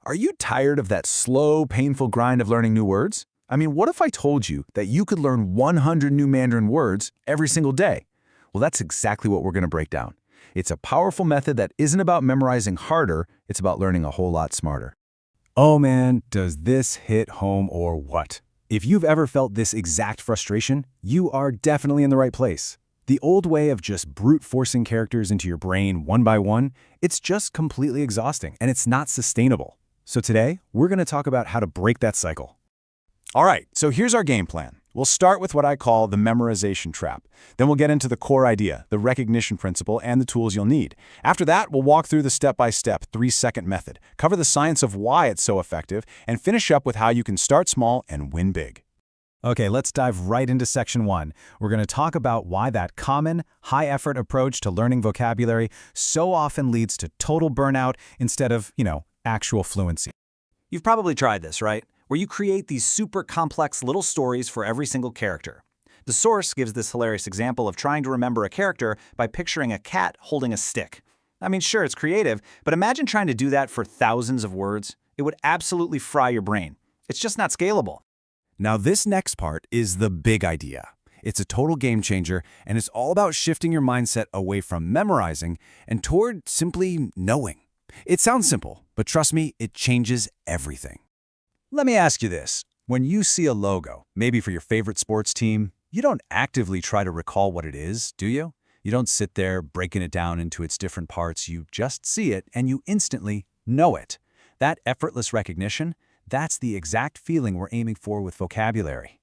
Are you tired of that slow, painful grind of learning new words? I mean, what if I told you that you could learn 100 new Mandarin words every single day? Well, that's exactly what we're going to break down. It's a powerful method that isn't about memorizing harder, it's about learning a whole lot smarter. Oh man, does this hit home or what? If you've ever felt this exact frustration, you are definitely in the right place. The old way of just brute forcing characters into your brain one by one, it's just completely exhausting and it's not sustainable. So today, we're going to talk about how to break that cycle. All right, so here's our game plan. We'll start with what I call the memorization trap. Then we'll get into the core idea, the recognition principle, and the tools you'll need. After that, we'll walk through the step-by-step 3-second method, cover the science of why it's so effective, and finish up with how you can start small and win big. Okay, let's dive right into section 1. We're going to talk about why that common, high-effort approach to learning vocabulary so often leads to total burnout instead of, actual fluency. You've probably tried this, right? Where you create these super complex little stories for every single character. The source gives this hilarious example of trying to remember a character by picturing a cat holding a stick. I mean, sure, it's creative, but imagine trying to do that for thousands of words. It would absolutely fry your brain. It's just not scalable. Now, this next part is the big idea. It's a total game changer, and it's all about shifting your mindset away from memorizing and toward simply knowing. It sounds simple, but trust me, it changes everything. Let me ask you this. When you see a logo, maybe for your favorite sports team, you don't actively try to recall what it is, do you? You don't sit there breaking it down into its different parts. You just see it and you instantly know it. That effortless recognition, that's the exact feeling we're aiming for with vocabulary.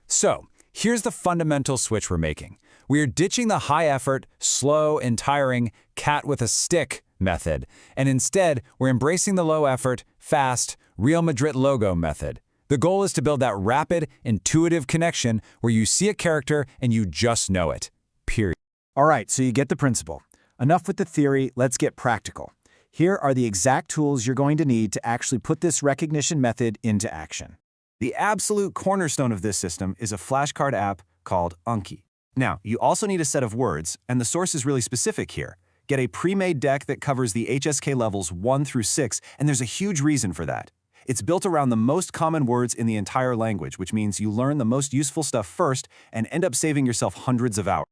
So, here's the fundamental switch we're making. We're ditching the high-effort, slow and tiring cat with a stick method, and instead, we're embracing the low-effort, fast, Real Madrid logo method. The goal is to build that rapid, intuitive connection where you see a character and you just know it. Period. All right, so you get the principle. Enough with the theory, let's get practical. Here are the exact tools you're going to need to actually put this recognition method into action. The absolute cornerstone of this system is a flashcard app called Anki. Now, you also need a set of words, and the source is really specific here. Get a pre-made deck that covers the HSK levels 1 through 6, and there's a huge reason for that. It's built around the most common words in the entire language, which means you learn the most useful stuff first and end up saving yourself hundreds of hours.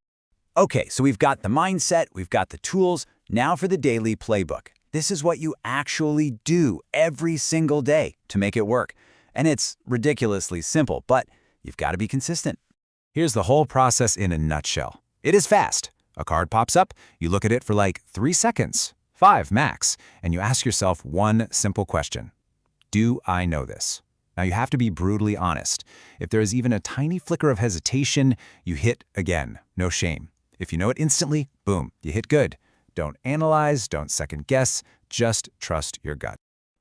Okay, so we've got the mindset, we've got the tools. Now for the daily playbook. This is what you actually do every single day to make it work. And it's ridiculously simple, but you've got to be consistent. Here's the whole process in a nutshell. It is fast. A card pops up, you look at it for like 3 seconds, 5 max, and you ask yourself one simple question. Do I know this? Now you have to be brutally honest. If there is even a tiny flicker of hesitation, you hit again, no shame. If you know it instantly, boom, you hit good. Don't analyze, don't second guess, just trust your gut.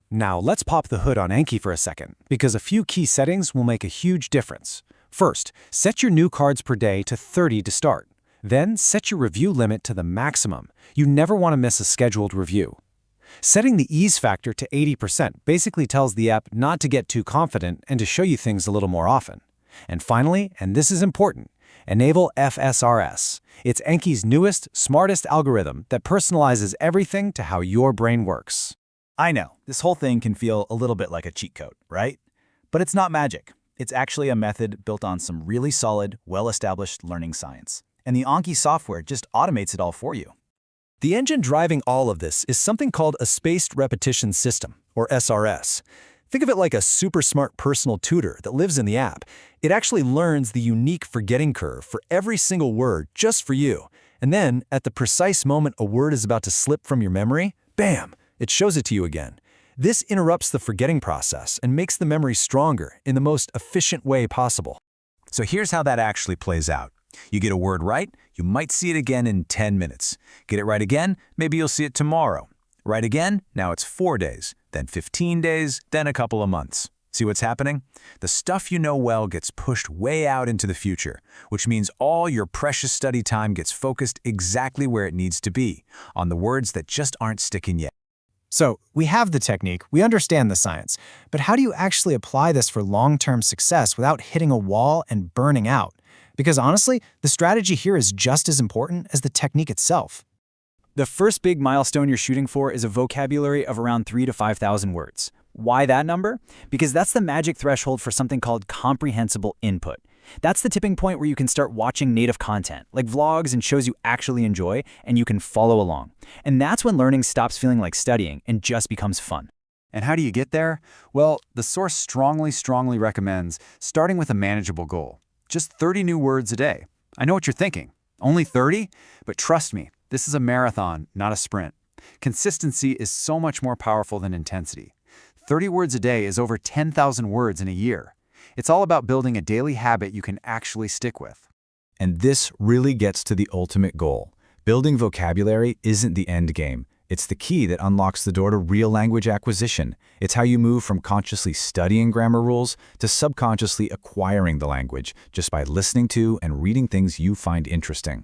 Now, let's pop the hood on Anki for a second, because a few key settings will make a huge difference. First, set your new cards per day to 30 to start. Then, set your review limit to the maximum. You never want to miss a scheduled review. Setting the ease factor to 80% basically tells the app not to get too confident and to show you things a little more often. And finally, and this is important, enable FSRS. It's Anki's newest, smartest algorithm that personalizes everything to how your brain works. I know, this whole thing can feel a little bit like a cheat code, right? But it's not magic. It's actually a method built on some really solid, well-established learning science. And the Anki software just automates it all for you. The engine driving all of this is something called a spaced repetition system, or SRS. Think of it like a super smart personal tutor that lives in the app. It actually learns the unique forgetting curve for every single word just for you. And then, at the precise moment a word is about to slip from your memory, bam, it shows it to you again. This interrupts the forgetting process and makes the memory stronger in the most efficient way possible. So here's how that actually plays out. You get a word right, you might see it again in 10 minutes. Get it right again, maybe you'll see it tomorrow. Right again, now it's 4 days, then 15 days, then a couple of months. See what's happening? The stuff you know well gets pushed way out into the future, which means all your precious study time gets focused exactly where it needs to be, on the words that just aren't sticking yet. So, we have the technique, we understand the science, but how do you actually apply this for long-term success without hitting a wall and burning out? Because honestly, the strategy here is just as important as the technique itself. The first big milestone you're shooting for is a vocabulary of around 3,000 to 5,000 words. Why that number? Because that's the magic threshold for something called comprehensible input. That's the tipping point where you can start watching native content, like vlogs and shows you actually enjoy, and you can follow along. And that's when learning stops feeling like studying and just becomes fun. And how do you get there? Well, the source strongly recommends starting with a manageable goal. Just 30 new words a day. I know what you're thinking. Only 30? But trust me, this is a marathon, not a sprint. Consistency is so much more powerful than intensity. 30 words a day is over 10,000 words in a year. It's all about building a daily habit you can actually stick with. And this really gets to the ultimate goal. Building vocabulary isn't the end game. It's the key that unlocks the door to real language acquisition. It's how you move from consciously studying grammar rules to subconsciously acquiring the language just by listening to and reading things you find interesting.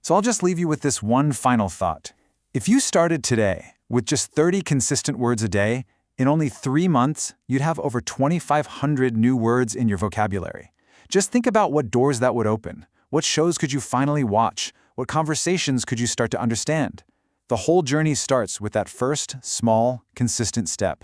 So I'll just leave you with this one final thought. If you started today with just 30 consistent words a day, in only 3 months, you'd have over 2,500 new words in your vocabulary. Just think about what doors that would open. What shows could you finally watch? What conversations could you start to understand? The whole journey starts with that first, small, consistent step.